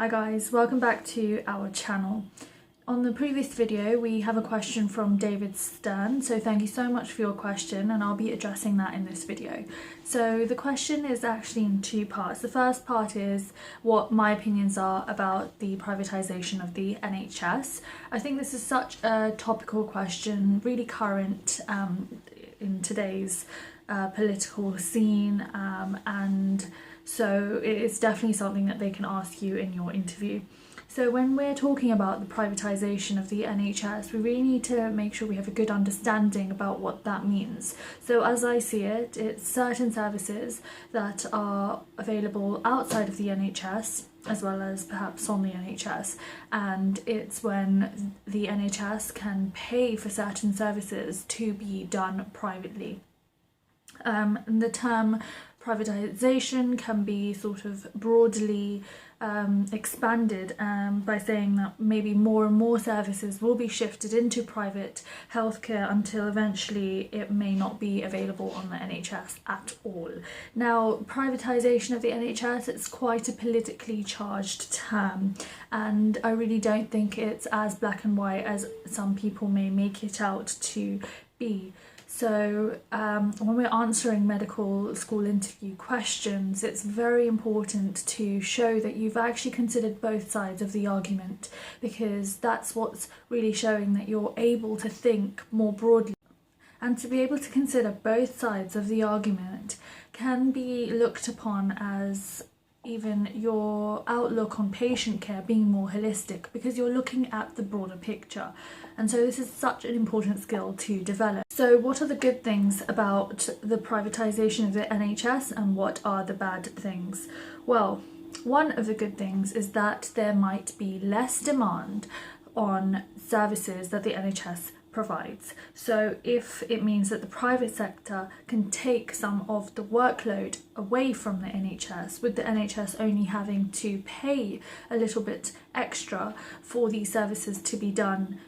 Hi guys, welcome back to our channel. On the previous video we have a question from David Stern, so thank you so much for your question and I'll be addressing that in this video. So the question is actually in two parts. The first part is what my opinions are about the privatisation of the NHS. I think this is such a topical question, really current in today's political scene, and so it's definitely something that they can ask you in your interview. So when we're talking about the privatisation of the NHS, we really need to make sure we have a good understanding about what that means. So as I see it, it's certain services that are available outside of the NHS, as well as perhaps on the NHS, and it's when the NHS can pay for certain services to be done privately. And the term privatisation can be sort of broadly expanded by saying that maybe more and more services will be shifted into private healthcare until eventually it may not be available on the NHS at all. Now, privatisation of the NHS, it's quite a politically charged term, and I really don't think it's as black and white as some people may make it out to be. So when we're answering medical school interview questions, it's very important to show that you've actually considered both sides of the argument, because that's what's really showing that you're able to think more broadly. And to be able to consider both sides of the argument can be looked upon as even your outlook on patient care being more holistic, because you're looking at the broader picture. And so this is such an important skill to develop. So what are the good things about the privatisation of the NHS and what are the bad things? Well, one of the good things is that there might be less demand on services that the NHS provides. So if it means that the private sector can take some of the workload away from the NHS, with the NHS only having to pay a little bit extra for these services to be done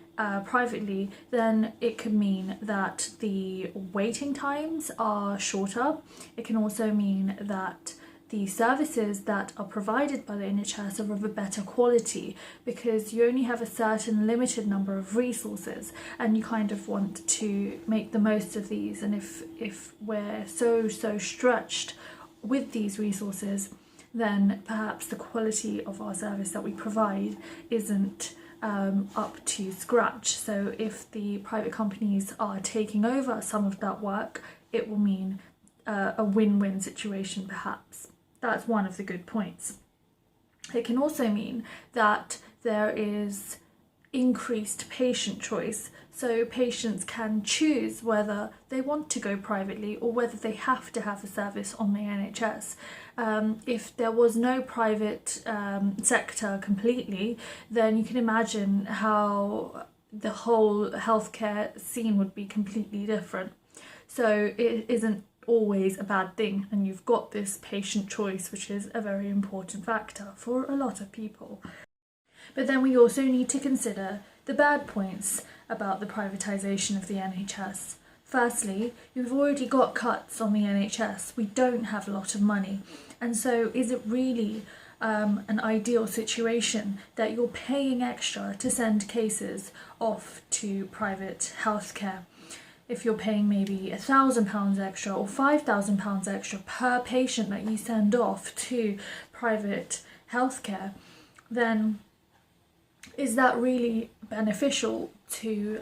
privately, then it could mean that the waiting times are shorter. It can also mean that the services that are provided by the NHS are of a better quality, because you only have a certain limited number of resources and you kind of want to make the most of these. And if we're so stretched with these resources, then perhaps the quality of our service that we provide isn't up to scratch. So if the private companies are taking over some of that work, it will mean a win-win situation perhaps. That's one of the good points. It can also mean that there is increased patient choice, so patients can choose whether they want to go privately or whether they have to have a service on the NHS. If there was no private sector completely, then you can imagine how the whole healthcare scene would be completely different. So it isn't always a bad thing, and you've got this patient choice, which is a very important factor for a lot of people. But then we also need to consider the bad points about the privatisation of the NHS. Firstly, you've already got cuts on the NHS. We don't have a lot of money, and so is it really an ideal situation that you're paying extra to send cases off to private healthcare? If you're paying maybe £1,000 extra or £5,000 extra per patient that you send off to private healthcare, then is that really beneficial to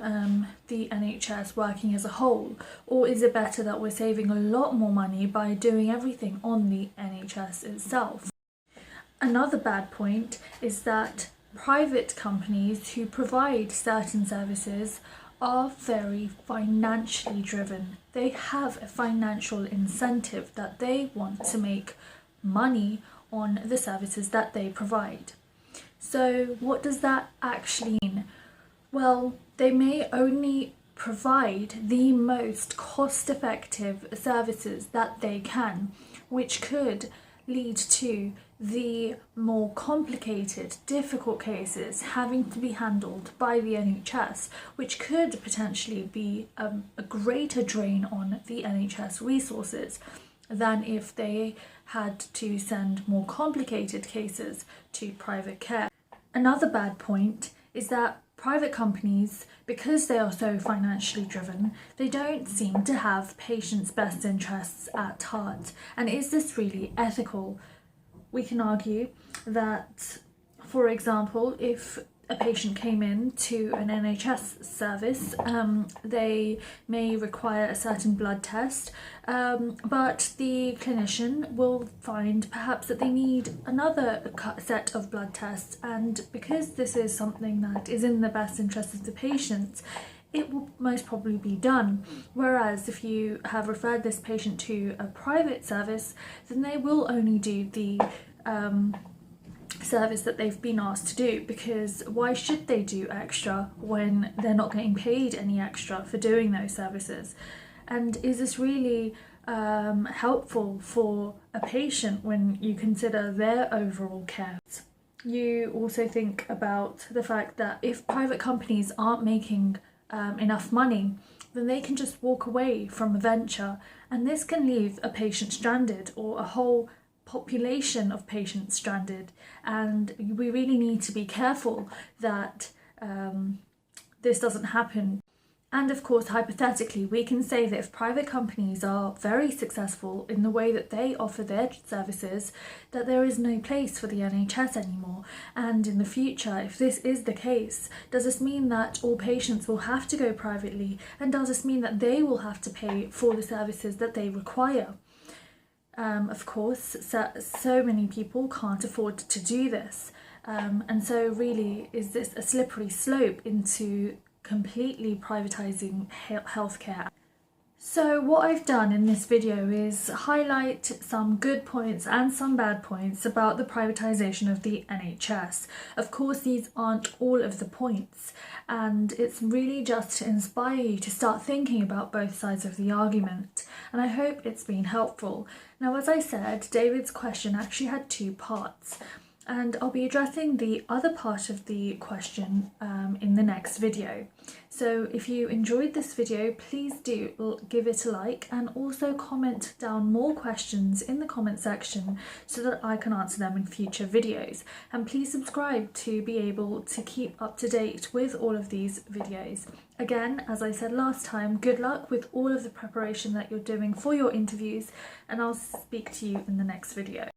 the NHS working as a whole? Or is it better that we're saving a lot more money by doing everything on the NHS itself? Another bad point is that private companies who provide certain services are very financially driven. They have a financial incentive that they want to make money on the services that they provide. So what does that actually mean? Well, they may only provide the most cost-effective services that they can, which could lead to the more complicated, difficult cases having to be handled by the NHS, which could potentially be a greater drain on the NHS resources. than if they had to send more complicated cases to private care. Another bad point is that private companies, because they are so financially driven, they don't seem to have patients' best interests at heart. And is this really ethical? We can argue that, for example, if a patient came in to an NHS service, they may require a certain blood test, but the clinician will find perhaps that they need another set of blood tests, and because this is something that is in the best interest of the patient, it will most probably be done. Whereas if you have referred this patient to a private service, then they will only do the service that they've been asked to do, because why should they do extra when they're not getting paid any extra for doing those services? And is this really helpful for a patient when you consider their overall care? You also think about the fact that if private companies aren't making enough money, then they can just walk away from a venture, and this can leave a patient stranded, or a whole population of patients stranded. And we really need to be careful that this doesn't happen. And of course, hypothetically, we can say that if private companies are very successful in the way that they offer their services, that there is no place for the NHS anymore. And in the future, if this is the case, does this mean that all patients will have to go privately? And does this mean that they will have to pay for the services that they require? Of course, so many people can't afford to do this. And so really, is this a slippery slope into completely privatising healthcare? So what I've done in this video is highlight some good points and some bad points about the privatisation of the NHS. Of course, these aren't all of the points, and it's really just to inspire you to start thinking about both sides of the argument, and I hope it's been helpful. Now, as I said, David's question actually had two parts, and I'll be addressing the other part of the question in the next video. So if you enjoyed this video, please do give it a like, and also comment down more questions in the comment section so that I can answer them in future videos. And please subscribe to be able to keep up to date with all of these videos. Again, as I said last time, good luck with all of the preparation that you're doing for your interviews, and I'll speak to you in the next video.